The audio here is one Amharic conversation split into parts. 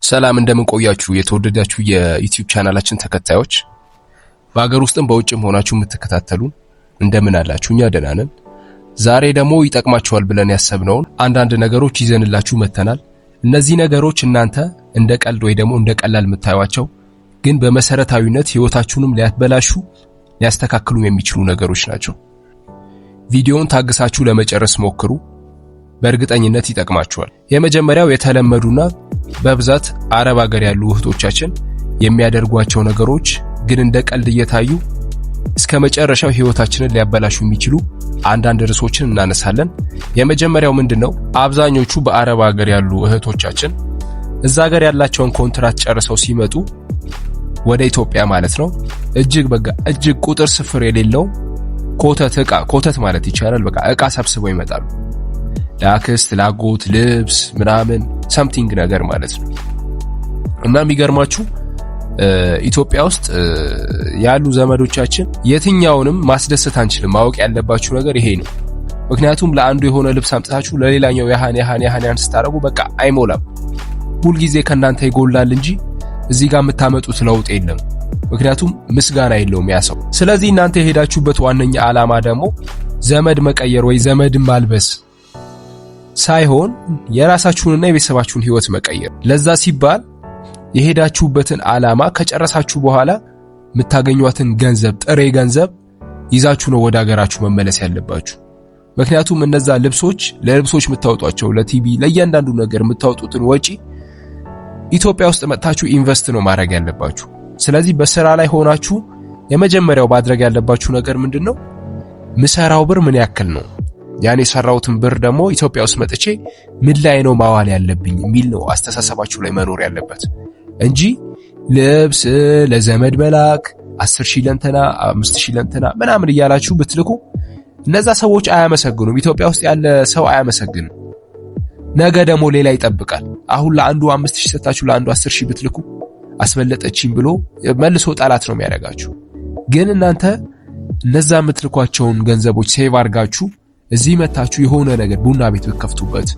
ሰላም እንደምን ቆያችሁ የተወደዳችሁ የዩቲዩብ ቻናላችን ተከታዮች በአገር ውስጥም በውጭም ሆናችሁ የምትከታተሉን እንደምን አላችሁ? እኛ ደህና ነን። ዛሬ ደግሞ ይጠቅማችኋል ብለን ያሰብነውን አንዳንድ ነገሮች ይዘንላችሁ መተናል። እነዚህ ነገሮች እናንተ እንደ ቀልድ ወይ ደግሞ እንደ ቀላል የምታዩዋቸው ግን በመሰረታዊነት ህይወታችሁንም ሊያበላሹ ሊያስተካክሉ የሚችሉ ነገሮች ናቸው። ቪዲዮውን ታግሳችሁ ለመጨረስ ሞክሩ። በእርግጠኝነት ይጠቅማችኋል። የመጀመሪያው የተለመዱና በብዛት አረብ ሀገር ያሉ እህቶቻችን የሚያደርጓቸው ነገሮች ግን እንደ ቀልድ እየታዩ እስከ መጨረሻው ህይወታችንን ሊያበላሹ የሚችሉ አንዳንድ ርዕሶችን እናነሳለን። የመጀመሪያው ምንድነው? አብዛኞቹ በአረብ ሀገር ያሉ እህቶቻችን እዛ ሀገር ያላቸውን ኮንትራት ጨርሰው ሲመጡ ወደ ኢትዮጵያ ማለት ነው እጅግ ቁጥር ስፍር የሌለው ኮተት ማለት ይቻላል እቃ ሰብስበው ይመጣሉ። ለአክስት ላጎት ልብስ ምናምን ሰምቲንግ ነገር ማለት ነው። እና የሚገርማችሁ ኢትዮጵያ ውስጥ ያሉ ዘመዶቻችን የትኛውንም ማስደሰት አንችልም። ማወቅ ያለባችሁ ነገር ይሄ ነው። ምክንያቱም ለአንዱ የሆነ ልብስ አምጥታችሁ ለሌላኛው ያሃን ስታረጉ አይሞላም። ሁልጊዜ ከናንተ ይጎላል እንጂ እዚህ ጋር የምታመጡት ለውጥ የለም። ምክንያቱም ምስጋና የለውም ያ ሰው። ስለዚህ እናንተ የሄዳችሁበት ዋነኛ ዓላማ ደግሞ ዘመድ መቀየር ወይ ዘመድን ማልበስ ሳይሆን የራሳችሁንና የቤተሰባችሁን ህይወት መቀየር። ለዛ ሲባል የሄዳችሁበትን ዓላማ ከጨረሳችሁ በኋላ የምታገኙትን ገንዘብ ጥሬ ገንዘብ ይዛችሁ ነው ወደ ሀገራችሁ መመለስ ያለባችሁ። ምክንያቱም እነዛ ለልብሶች የምታወጧቸው ለቲቪ ለእያንዳንዱ ነገር የምታወጡትን ወጪ ኢትዮጵያ ውስጥ መጥታችሁ ኢንቨስት ነው ማድረግ ያለባችሁ። ስለዚህ በስራ ላይ ሆናችሁ የመጀመሪያው ማድረግ ያለባችሁ ነገር ምንድነው? ምሰራው ብር ምን ያክል ነው? ያኔ ሰራውትን ብር ደግሞ ኢትዮጵያ ውስጥ መጥቼ ምን ላይ ነው ማዋል ያለብኝ የሚል ነው አስተሳሰባችሁ ላይ መኖር ያለበት እንጂ ልብስ ለዘመድ መላክ 10,000 ለንተና 5,000 ለንተና ምናምን እያላችሁ ብትልኩ እነዛ ሰዎች አያመሰግኑም። ኢትዮጵያ ውስጥ ያለ ሰው አያመሰግንም። ነገ ደግሞ ሌላ ይጠብቃል። አሁን ለአንዱ 5,000 ሰጣችሁ ለአንዱ 10,000 ብትልኩ አስበለጠችኝ ብሎ መልሶ ጠላት ነው የሚያደርጋችሁ። ግን እናንተ እነዛ የምትልኳቸውን ገንዘቦች ሴቭ አድርጋችሁ እዚህ መታችሁ የሆነ ነገር ቡና ቤት ብትከፍቱበት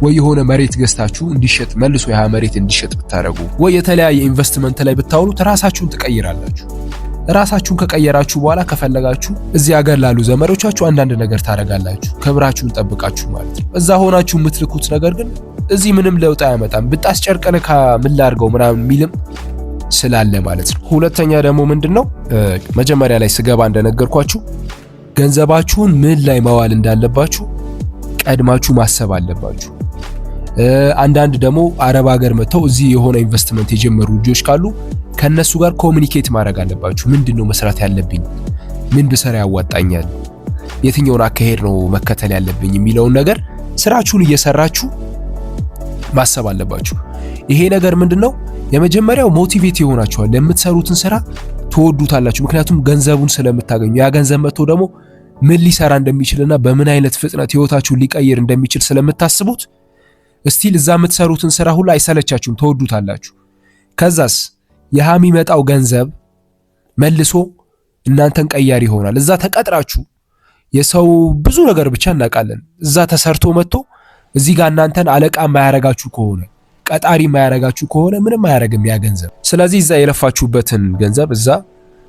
ወይ የሆነ መሬት ገዝታችሁ እንዲሸጥ መልሶ ያ መሬት እንዲሸጥ ብታረጉ ወይ የተለያየ ኢንቨስትመንት ላይ ብታውሉት ራሳችሁን ትቀይራላችሁ። ራሳችሁን ከቀየራችሁ በኋላ ከፈለጋችሁ እዚህ ሀገር ላሉ ዘመዶቻችሁ አንዳንድ ነገር ታረጋላችሁ። ክብራችሁን ጠብቃችሁ ማለት ነው። እዛ ሆናችሁ የምትልኩት ነገር ግን እዚህ ምንም ለውጥ አያመጣም። ብታስጨርቀን ከምን ላድርገው ምናምን የሚልም ስላለ ማለት ነው። ሁለተኛ ደግሞ ምንድነው? መጀመሪያ ላይ ስገባ እንደነገርኳችሁ ገንዘባችሁን ምን ላይ ማዋል እንዳለባችሁ ቀድማችሁ ማሰብ አለባችሁ። አንዳንድ ደግሞ አረብ ሀገር መተው እዚህ የሆነ ኢንቨስትመንት የጀመሩ ልጆች ካሉ ከነሱ ጋር ኮሙኒኬት ማድረግ አለባችሁ። ምንድነው መስራት ያለብኝ? ምን ብሰራ ያዋጣኛል? የትኛውን አካሄድ ነው መከተል ያለብኝ የሚለውን ነገር ስራችሁን እየሰራችሁ ማሰብ አለባችሁ። ይሄ ነገር ምንድነው? የመጀመሪያው ሞቲቬት ይሆናችኋል። ለምትሰሩትን ስራ ትወዱታላችሁ። ምክንያቱም ገንዘቡን ስለምታገኙ ያ ገንዘብ መጥቶ ደግሞ ምን ሊሰራ እንደሚችልና በምን አይነት ፍጥነት ህይወታችሁን ሊቀይር እንደሚችል ስለምታስቡት እስቲል እዛ የምትሰሩትን ስራ ሁሉ አይሰለቻችሁም፣ ትወዱታላችሁ። ከዛስ ያ የሚመጣው ገንዘብ መልሶ እናንተን ቀያሪ ይሆናል። እዛ ተቀጥራችሁ የሰው ብዙ ነገር ብቻ እናውቃለን። እዛ ተሰርቶ መጥቶ እዚህ ጋር እናንተን አለቃ ማያረጋችሁ ከሆነ ቀጣሪ ማያረጋችሁ ከሆነ ምንም አያረግም ያ ገንዘብ። ስለዚህ እዛ የለፋችሁበትን ገንዘብ እዛ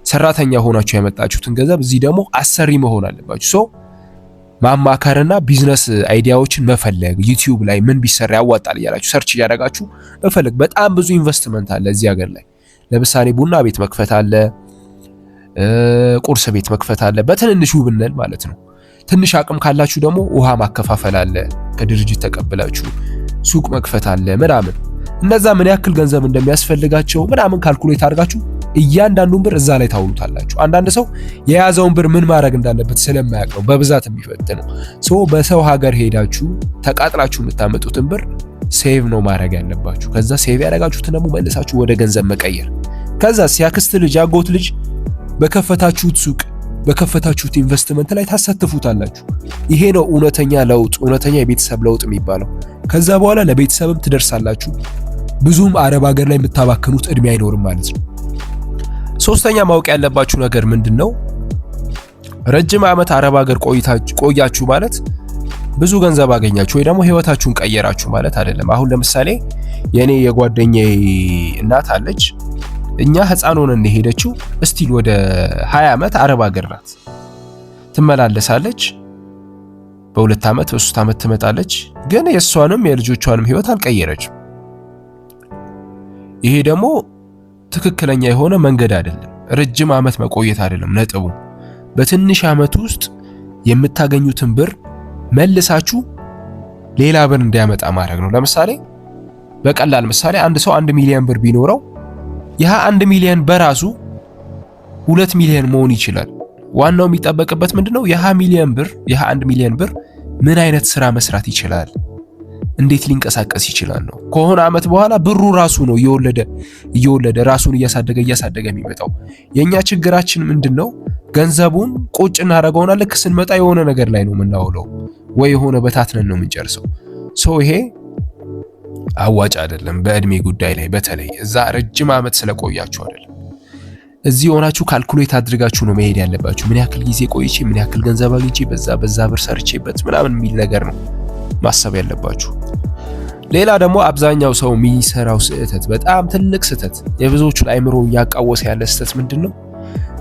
ሰራተኛ ሆናችሁ ያመጣችሁትን ገንዘብ እዚህ ደግሞ አሰሪ መሆን አለባችሁ። ማማከርና ቢዝነስ አይዲያዎችን መፈለግ፣ ዩቲዩብ ላይ ምን ቢሰራ ያዋጣል እያላችሁ ሰርች እያደረጋችሁ መፈለግ። በጣም ብዙ ኢንቨስትመንት አለ እዚህ ሀገር ላይ። ለምሳሌ ቡና ቤት መክፈት አለ፣ ቁርስ ቤት መክፈት አለ፣ በትንንሹ ብንል ማለት ነው። ትንሽ አቅም ካላችሁ ደግሞ ውሃ ማከፋፈል አለ፣ ከድርጅት ተቀብላችሁ ሱቅ መክፈት አለ ምናምን። እነዛ ምን ያክል ገንዘብ እንደሚያስፈልጋቸው ምናምን ካልኩሌት አድርጋችሁ እያንዳንዱን ብር እዛ ላይ ታውሉታላችሁ። አንዳንድ ሰው የያዘውን ብር ምን ማድረግ እንዳለበት ስለማያውቅ ነው በብዛት የሚፈትነው። በሰው ሀገር ሄዳችሁ ተቃጥላችሁ የምታመጡትን ብር ሴቭ ነው ማድረግ ያለባችሁ። ከዛ ሴቭ ያደረጋችሁትን ደግሞ መልሳችሁ ወደ ገንዘብ መቀየር። ከዛ ሲያክስት ልጅ ያጎት ልጅ በከፈታችሁት ሱቅ በከፈታችሁት ኢንቨስትመንት ላይ ታሳትፉታላችሁ። ይሄ ነው እውነተኛ ለውጥ፣ እውነተኛ የቤተሰብ ለውጥ የሚባለው። ከዛ በኋላ ለቤተሰብም ትደርሳላችሁ። ብዙም አረብ ሀገር ላይ የምታባክኑት እድሜ አይኖርም ማለት ነው። ሶስተኛ ማወቅ ያለባችሁ ነገር ምንድነው? ረጅም ዓመት አረብ ሀገር ቆያችሁ ማለት ብዙ ገንዘብ አገኛችሁ ወይ ደግሞ ህይወታችሁን ቀየራችሁ ማለት አይደለም። አሁን ለምሳሌ የኔ የጓደኛዬ እናት አለች። እኛ ህፃን ሆነን ሄደችው እስቲል ወደ 20 ዓመት አረብ ሀገር ናት። ትመላለሳለች። በ2 ዓመት በ3 ዓመት ትመጣለች። ግን የሷንም የልጆቿንም ህይወት አልቀየረችም። ይሄ ደግሞ ትክክለኛ የሆነ መንገድ አይደለም። ረጅም ዓመት መቆየት አይደለም ነጥቡ። በትንሽ ዓመት ውስጥ የምታገኙትን ብር መልሳችሁ ሌላ ብር እንዲያመጣ ማድረግ ነው። ለምሳሌ በቀላል ምሳሌ አንድ ሰው 1 ሚሊዮን ብር ቢኖረው ያ 1 ሚሊዮን በራሱ 2 ሚሊዮን መሆን ይችላል። ዋናው የሚጠበቅበት ምንድነው? ያ 1 ሚሊዮን ብር ምን አይነት ስራ መስራት ይችላል? እንዴት ሊንቀሳቀስ ይችላል ነው። ከሆነ ዓመት በኋላ ብሩ ራሱ ነው እየወለደ ራሱን እያሳደገ የሚመጣው። የኛ ችግራችን ምንድነው? ገንዘቡን ቁጭ እናደርገውና ልክ ስንመጣ የሆነ ነገር ላይ ነው የምናውለው ወይ የሆነ በታትነን ነው የምንጨርሰው። ይሄ አዋጭ አይደለም። በእድሜ ጉዳይ ላይ በተለይ እዛ ረጅም ዓመት ስለቆያችሁ አይደለም። እዚህ ሆናችሁ ካልኩሌት አድርጋችሁ ነው መሄድ ያለባችሁ። ምን ያክል ጊዜ ቆይቼ ምን ያክል ገንዘብ አግኝቼ በዛ ብር ሰርቼበት ምናምን የሚል ነገር ነው ማሰብ ያለባችሁ። ሌላ ደግሞ አብዛኛው ሰው የሚሰራው ስህተት፣ በጣም ትልቅ ስህተት፣ የብዙዎቹን አይምሮ እያቃወሰ ያለ ስህተት ምንድነው?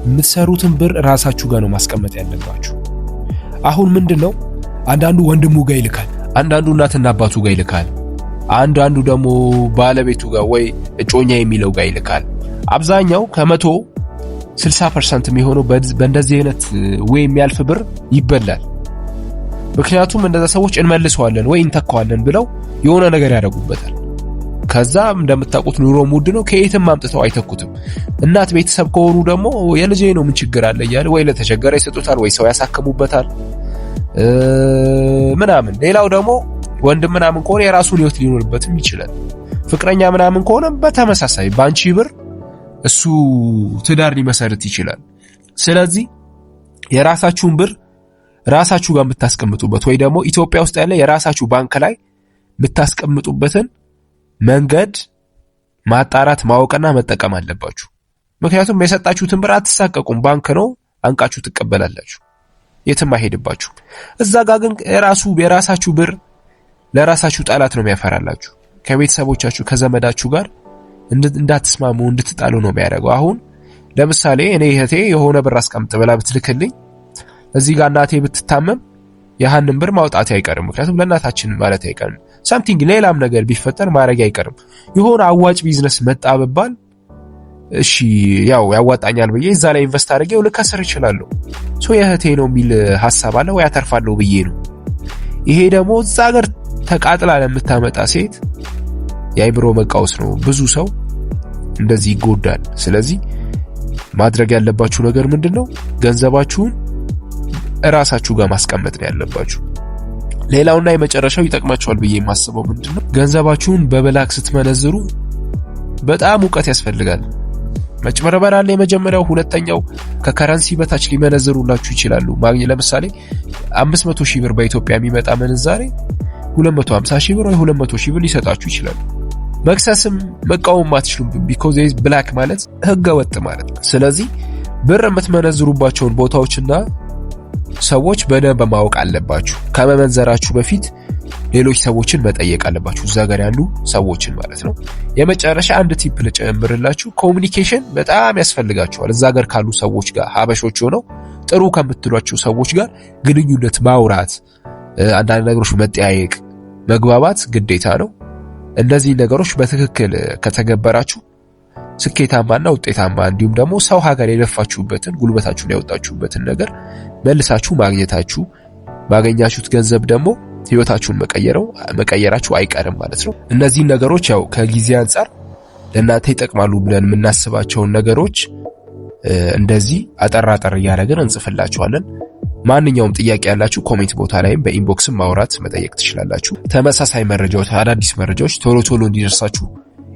የምትሰሩትን ብር ራሳችሁ ጋር ነው ማስቀመጥ ያለባችሁ። አሁን ምንድነው? አንዳንዱ ወንድሙ ጋር ይልካል፣ አንዳንዱ እናትና አባቱ ጋር ይልካል፣ አንዳንዱ ደግሞ ባለቤቱ ጋር ወይ እጮኛ የሚለው ጋር ይልካል። አብዛኛው ከ160% የሚሆነው በእንደዚህ አይነት ወይ የሚያልፍ ብር ይበላል። ምክንያቱም እንደዛ ሰዎች እንመልሰዋለን ወይ እንተካዋለን ብለው የሆነ ነገር ያደርጉበታል። ከዛ እንደምታውቁት ኑሮ ሙድ ነው፣ ከየትም አምጥተው አይተኩትም። እናት ቤተሰብ ከሆኑ ደግሞ የልጄ ነው ምን ችግር አለ እያለ ወይ ለተቸገረ ይሰጡታል ወይ ሰው ያሳክሙበታል ምናምን። ሌላው ደግሞ ወንድም ምናምን ከሆነ የራሱን ህይወት ሊኖርበትም ይችላል። ፍቅረኛ ምናምን ከሆነ በተመሳሳይ ባንቺ ብር እሱ ትዳር ሊመሰርት ይችላል። ስለዚህ የራሳችሁን ብር ራሳችሁ ጋር የምታስቀምጡበት ወይ ደግሞ ኢትዮጵያ ውስጥ ያለ የራሳችሁ ባንክ ላይ የምታስቀምጡበትን መንገድ ማጣራት ማወቅና መጠቀም አለባችሁ። ምክንያቱም የሰጣችሁትን ብር አትሳቀቁም። ባንክ ነው፣ አንቃችሁ ትቀበላላችሁ፣ የትም አይሄድባችሁ። እዛ ጋር ግን የራሳችሁ ብር ለራሳችሁ ጠላት ነው የሚያፈራላችሁ። ከቤተሰቦቻችሁ ከዘመዳችሁ ጋር እንዳትስማሙ እንድትጣሉ ነው የሚያደርገው። አሁን ለምሳሌ እኔ እህቴ የሆነ ብር አስቀምጥ ብላ ብትልክልኝ እዚህ ጋር እናቴ ብትታመም ያንን ብር ማውጣት አይቀርም። ምክንያቱም ለእናታችን ማለት አይቀርም። ሳምቲንግ ሌላም ነገር ቢፈጠር ማድረግ አይቀርም። የሆነ አዋጭ ቢዝነስ መጣ ብባል እሺ ያው ያዋጣኛል ብዬ እዛ ላይ ኢንቨስት አድርጌው ልከስር እችላለሁ። የእህቴ ነው የሚል ሐሳብ አለ ወይ አተርፋለሁ ብዬ ነው። ይሄ ደግሞ እዛ ሀገር ተቃጥላ ለምታመጣ ሴት የአይምሮ መቃወስ ነው። ብዙ ሰው እንደዚህ ይጎዳል። ስለዚህ ማድረግ ያለባችሁ ነገር ምንድነው? ገንዘባችሁን ራሳችሁ ጋር ማስቀመጥ ነው ያለባችሁ። ሌላውና የመጨረሻው ይጠቅማችኋል ብዬ የማስበው ምንድነው? ገንዘባችሁን በብላክ ስትመነዝሩ በጣም ዕውቀት ያስፈልጋል። መጭበርበር አለ የመጀመሪያው። ሁለተኛው ከከረንሲ በታች ሊመነዝሩላችሁ ይችላሉ። ለምሳሌ 500 ሺህ ብር በኢትዮጵያ የሚመጣ ምንዛሬ 250 ሺህ ብር ወይ 200 ሺህ ብር ሊሰጣችሁ ይችላል። መክሰስም መቃወም አትችሉም። ቢኮዝ ኢዝ ብላክ ማለት ህገ ወጥ ማለት ነው። ስለዚህ ብር የምትመነዝሩባቸውን ቦታዎችና ሰዎች በደንብ ማወቅ አለባችሁ። ከመመንዘራችሁ በፊት ሌሎች ሰዎችን መጠየቅ አለባችሁ፣ እዛ ጋር ያሉ ሰዎችን ማለት ነው። የመጨረሻ አንድ ቲፕ ልጨምርላችሁ። ኮሙኒኬሽን በጣም ያስፈልጋችኋል። እዛ ጋር ካሉ ሰዎች ጋር ሀበሾች ሆነው ጥሩ ከምትሏቸው ሰዎች ጋር ግንኙነት ማውራት፣ አንዳንድ ነገሮች መጠያየቅ፣ መግባባት ግዴታ ነው። እነዚህ ነገሮች በትክክል ከተገበራችሁ ስኬታማና ውጤታማ እንዲሁም ደግሞ ሰው ሀገር የለፋችሁበትን ጉልበታችሁን ያወጣችሁበትን ነገር መልሳችሁ ማግኘታችሁ ገንዘብ ደግሞ ህይወታችሁን መቀየራችሁ አይቀርም ማለት ነው። እነዚህ ነገሮች ያው ከጊዜ አንፃር ለእናንተ ይጠቅማሉ ብለን የምናስባቸውን ነገሮች እንደዚህ አጠር እያደረግን እንጽፍላችኋለን። ማንኛውም ጥያቄ ያላችሁ ኮሜንት ቦታ ላይም በኢንቦክስም ማውራት መጠየቅ ትችላላችሁ። ተመሳሳይ መረጃዎች፣ አዳዲስ መረጃዎች ቶሎ እንዲደርሳችሁ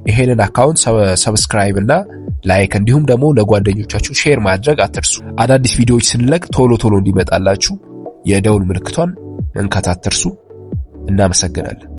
ይሄንን አካውንት ሰብስክራይብ እና ላይክ እንዲሁም ደግሞ ለጓደኞቻችሁ ሼር ማድረግ አትርሱ። አዳዲስ ቪዲዮዎች ስንለቅ ቶሎ እንዲመጣላችሁ የደውል ምልክቷን መንካት አትርሱ። እናመሰግናለን።